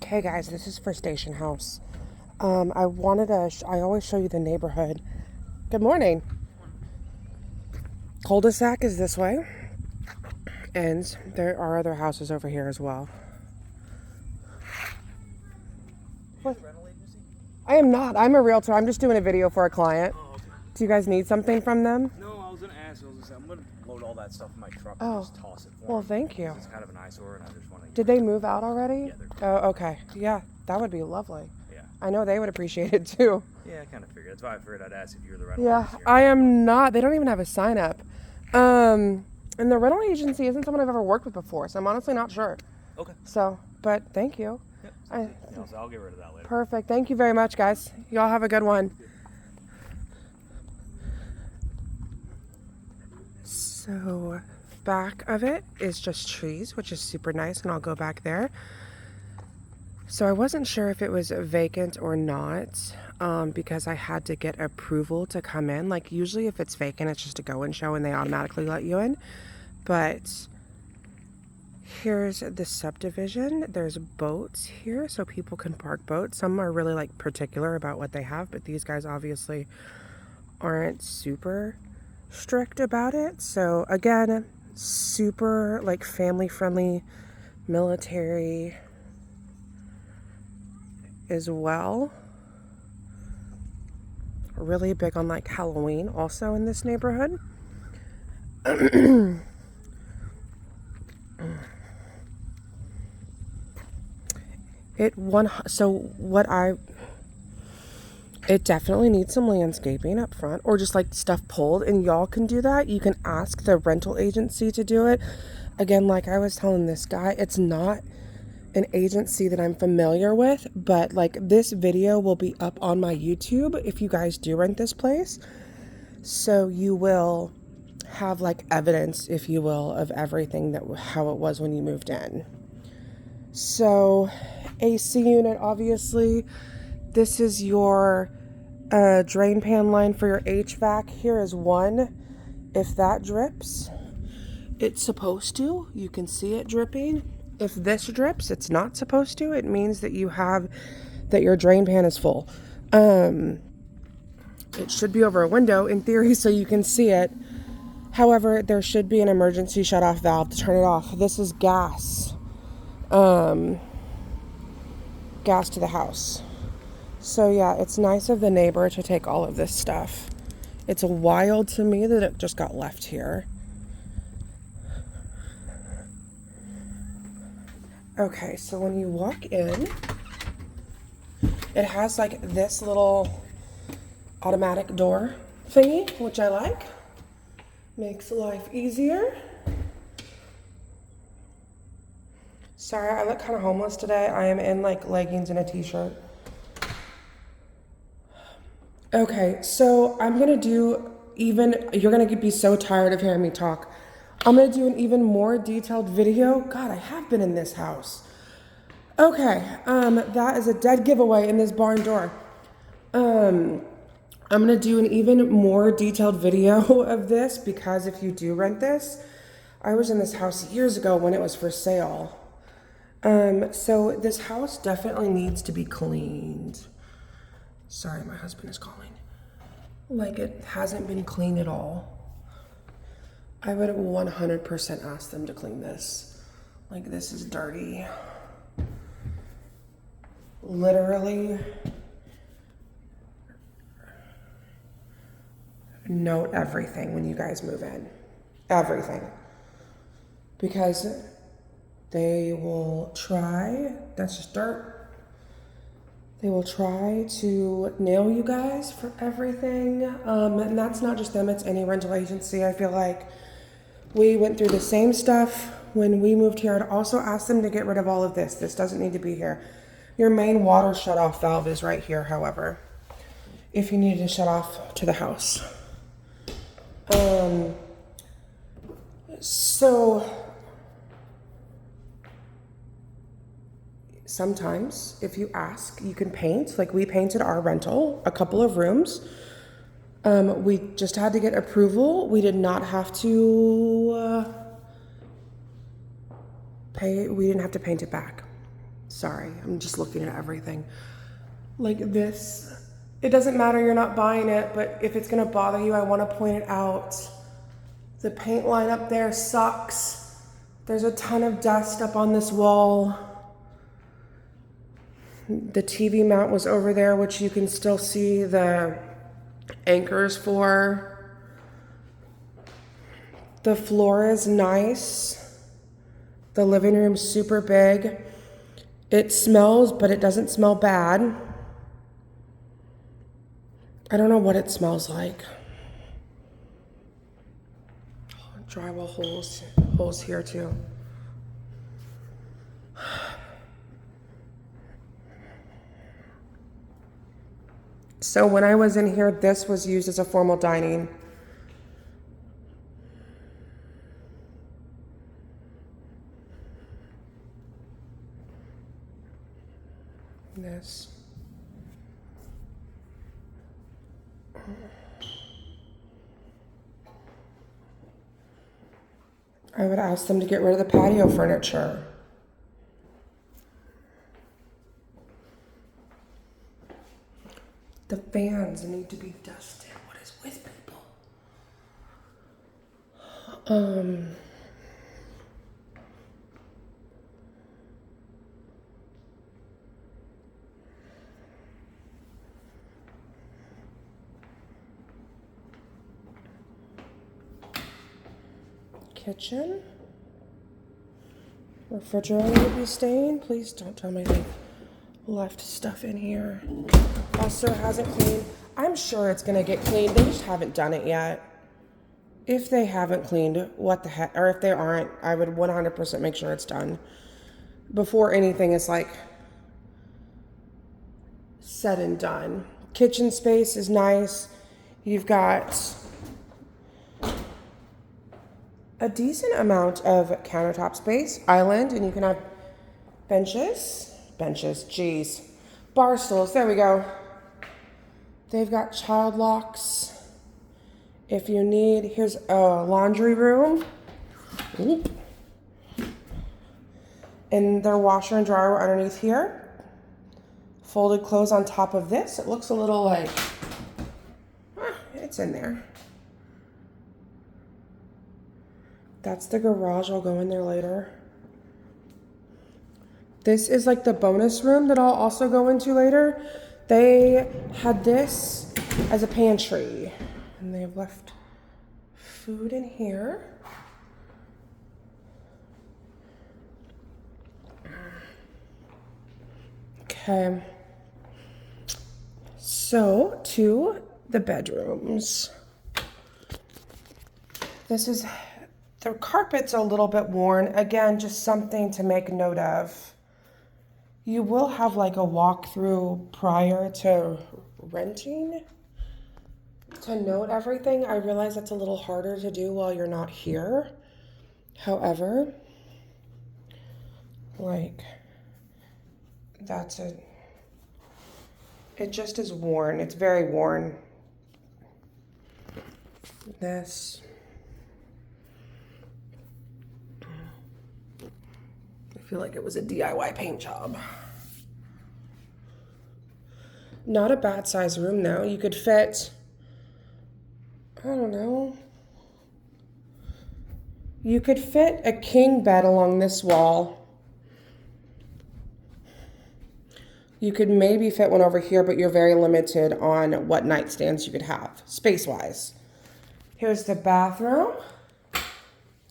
Okay, guys, this is for Station House. I wanted to, I always show you the neighborhood. Good morning. Cul-de-sac is this way. And there are other houses over here as well. What? I am not. I'm a realtor. I'm just doing a video for a client. Oh, okay. Do you guys need something from them? No, I was gonna ask. I'm gonna load all that stuff in my truck Oh. and just toss it for Well, them, thank you. It's kind of an eyesore, and I just want to. Did they move out already? Yeah, they're. Oh, okay. Yeah, that would be lovely. Yeah. I know they would appreciate it too. Yeah, I kind of figured. That's why I figured I'd ask if you were the rental. Yeah, agency or I not. am not. They don't even have a sign up. And the rental agency isn't someone I've ever worked with before, so I'm honestly not sure. Okay. So, but thank you. Yep. I, I'll get rid of that later. Perfect. Thank you very much, guys. Y'all have a good one. So, back of it is just trees, which is super nice, and I'll go back there. So I wasn't sure if it was vacant or not, because I had to get approval to come in. Like usually if it's vacant, it's just a go and show and they automatically let you in. But here's the subdivision. There's boats here, so people can park boats. Some are really like particular about what they have, but these guys obviously aren't super strict about it. So again, super like family friendly, military as well. Really big on like Halloween also in this neighborhood. It definitely needs some landscaping up front or just like stuff pulled, and y'all can do that. You can ask the rental agency to do it. Again, like I was telling this guy, it's not an agency that I'm familiar with, but like this video will be up on my YouTube if you guys do rent this place. So you will have like evidence, if you will, of everything that how it was when you moved in. So AC unit, obviously. This is your drain pan line for your HVAC. Here is one. If that drips, it's supposed to. You can see it dripping. If this drips, it's not supposed to. It means that that your drain pan is full. It should be over a window in theory so you can see it. However, there should be an emergency shut-off valve to turn it off. This is gas. Gas to the house. So yeah, it's nice of the neighbor to take all of this stuff. It's wild to me that it just got left here. Okay, so when you walk in, it has like this little automatic door thingy, which I like. Makes life easier. Sorry, I look kind of homeless today. I am in like leggings and a t-shirt. Okay, so I'm gonna do you're gonna be so tired of hearing me talk. I'm gonna do an even more detailed video. God, I have been in this house. Okay, that is a dead giveaway in this barn door. I'm gonna do an even more detailed video of this because if you do rent this, I was in this house years ago when it was for sale. So this house definitely needs to be cleaned. Sorry, my husband is calling. Like it hasn't been cleaned at all. I would 100% ask them to clean this. Like this is dirty. Literally. Note everything when you guys move in. Everything. Because they will try, that's just dirt. They will try to nail you guys for everything. And that's not just them, it's any rental agency. I feel like we went through the same stuff when we moved here. I'd also ask them to get rid of all of this. This doesn't need to be here. Your main water shut-off valve is right here, however, if you needed to shut off to the house. So sometimes if you ask, you can paint. Like we painted our rental, a couple of rooms. We just had to get approval. We did not have to we didn't have to paint it back. Sorry, I'm just looking at everything. Like this, it doesn't matter, you're not buying it, but if it's gonna bother you, I wanna point it out. The paint line up there sucks. There's a ton of dust up on this wall. The TV mount was over there, which you can still see the anchors for. The floor is nice. The living room's super big. It smells, but it doesn't smell bad. I don't know what it smells like. Drywall holes here too. So when I was in here, this was used as a formal dining. This. I would ask them to get rid of the patio furniture. The fans need to be dusted. What is with people? Kitchen. Refrigerator would be staying. Please don't tell me they left stuff in here. Also hasn't cleaned. I'm sure it's gonna get cleaned. They just haven't done it yet. If they haven't cleaned, what the heck? Or if they aren't, I would 100% make sure it's done before anything is like said and done. Kitchen space is nice. You've got a decent amount of countertop space, island, and you can have benches, geez, bar stools, there we go. They've got child locks. If you need, here's a laundry room. Oop. And their washer and dryer underneath here. Folded clothes on top of this. It looks a little like, it's in there. That's the garage. I'll go in there later. This is like the bonus room that I'll also go into later. They had this as a pantry, and they've left food in here. Okay. So, to the bedrooms. This is, the carpet's a little bit worn. Again, just something to make note of. You will have like a walkthrough prior to renting to note everything. I realize that's a little harder to do while you're not here. However, like, it just is worn. It's very worn. This. I feel like it was a DIY paint job. Not a bad size room though. You could fit, I don't know. You could fit a king bed along this wall. You could maybe fit one over here, but you're very limited on what nightstands you could have, space-wise. Here's the bathroom.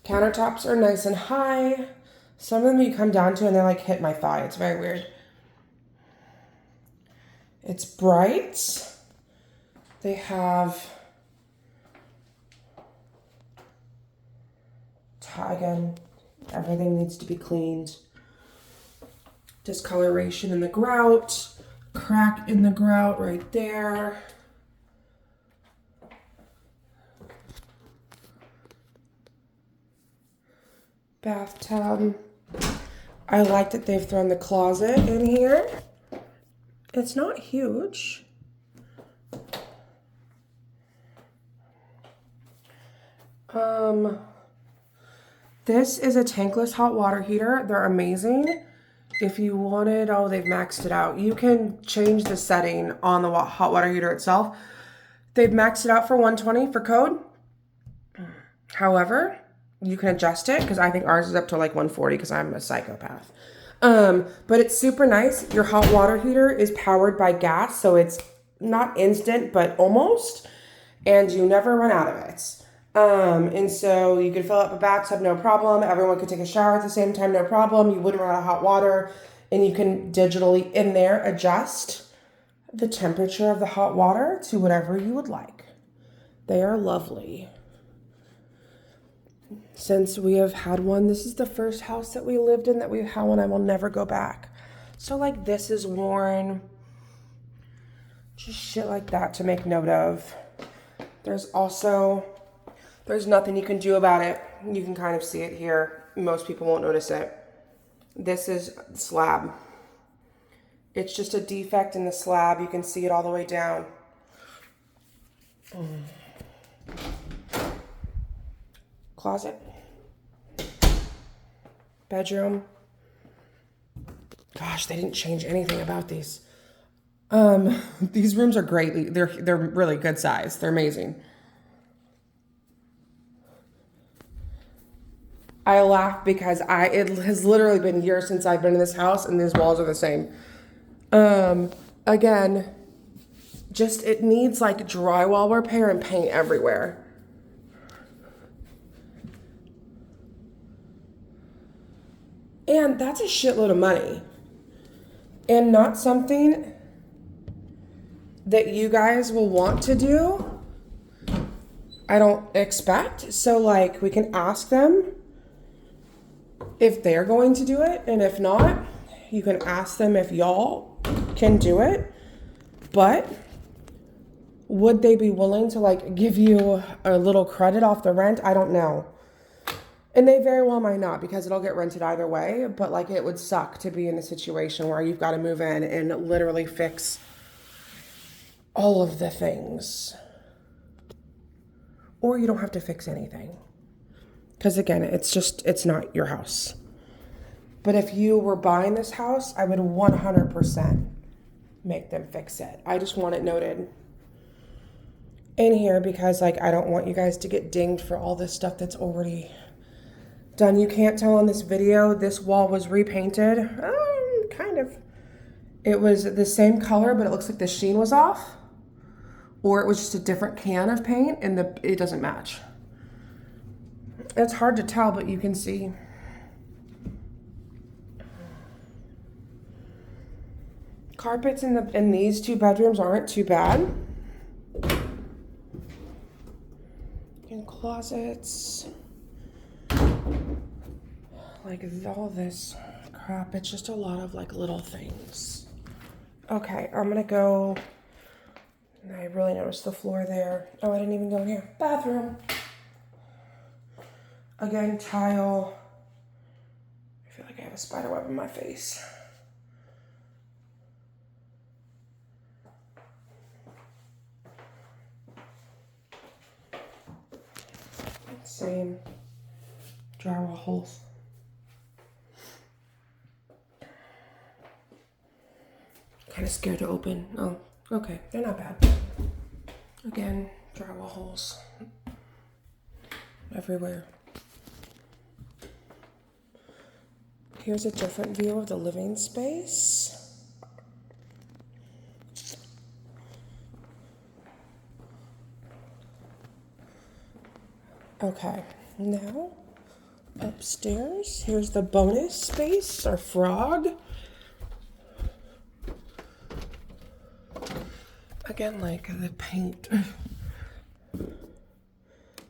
Countertops are nice and high. Some of them you come down to and they're like hit my thigh. It's very weird. It's bright. They have, again, everything needs to be cleaned. Discoloration in the grout, crack in the grout right there. Bathtub. I like that they've thrown the closet in here. It's not huge. This is a tankless hot water heater. They're amazing. if you wanted, oh, they've maxed it out. You can change the setting on the hot water heater itself. They've maxed it out for 120 for code. However, you can adjust it because I think ours is up to like 140 because I'm a psychopath. But it's super nice. Your hot water heater is powered by gas, so it's not instant, but almost, and you never run out of it. And so you could fill up a bathtub, no problem. Everyone could take a shower at the same time, no problem. You wouldn't run out of hot water, and you can digitally in there adjust the temperature of the hot water to whatever you would like. They are lovely. Since we have had one, this is the first house that we lived in that we've had one. I will never go back. So like this is worn. Just shit like that to make note of. There's nothing you can do about it. You can kind of see it here. Most people won't notice it. This is slab. It's just a defect in the slab. You can see it all the way down. Closet. Bedroom. Gosh, they didn't change anything about these. These rooms are great. They're really good size. They're amazing. I laugh because it has literally been years since I've been in this house and these walls are the same. Again, just it needs like drywall repair and paint everywhere. And that's a shitload of money. And not something that you guys will want to do. I don't expect. So like we can ask them if they're going to do it. And if not, you can ask them if y'all can do it. But would they be willing to like give you a little credit off the rent? I don't know. And they very well might not because it'll get rented either way. But like it would suck to be in a situation where you've got to move in and literally fix all of the things. Or you don't have to fix anything. Because again, it's not your house. But if you were buying this house, I would 100% make them fix it. I just want it noted in here because like I don't want you guys to get dinged for all this stuff that's already done. You can't tell in this video, this wall was repainted. Kind of. It was the same color, but it looks like the sheen was off. Or it was just a different can of paint and it doesn't match. It's hard to tell, but you can see. Carpets in these two bedrooms aren't too bad. And closets. Like all this crap, it's just a lot of like little things. Okay, I'm gonna go. I really noticed the floor there. Oh, I didn't even go in here. Bathroom. Again, tile. I feel like I have a spider web in my face. Same drywall holes. Kind of scared to open. Oh, okay, they're not bad. Again, drywall holes everywhere. Here's a different view of the living space. Okay, now upstairs, here's the bonus space, our frog. Again, like the paint.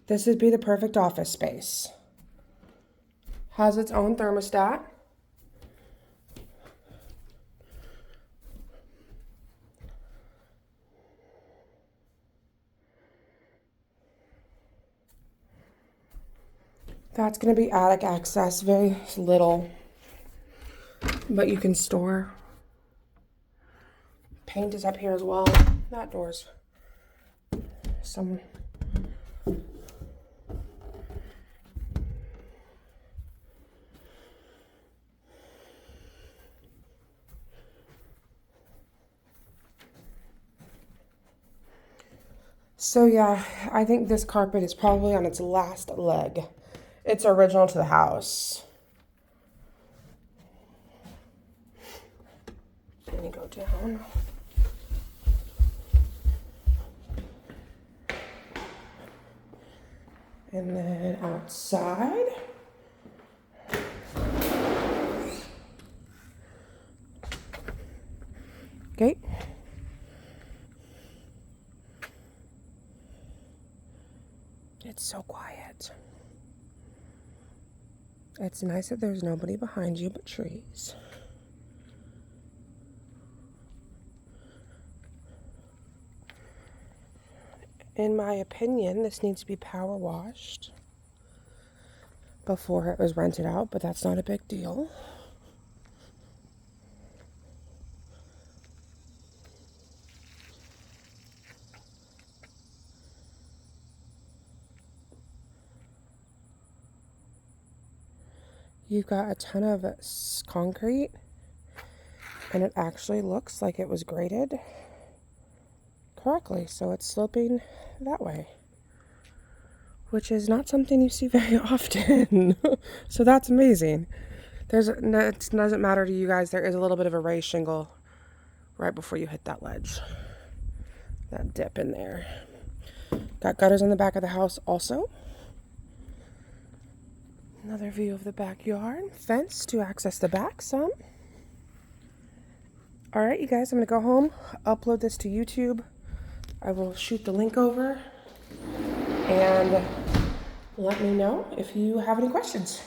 This would be the perfect office space. Has its own thermostat. That's going to be attic access, very little, but you can store. Paint is up here as well. That door's some. So yeah, I think this carpet is probably on its last leg. It's original to the house. Let me go down. And then outside. Okay. It's so quiet. It's nice that there's nobody behind you but trees. In my opinion, this needs to be power washed before it was rented out, but that's not a big deal. You've got a ton of concrete, and it actually looks like it was graded correctly, so it's sloping that way, which is not something you see very often. So that's amazing. It doesn't matter to you guys, there is a little bit of a raised shingle right before you hit that ledge, that dip in there. Got gutters on the back of the house also. Another view of the backyard. Fence to access the back some. Alright, you guys, I'm going to go home, upload this to YouTube. I will shoot the link over and let me know if you have any questions.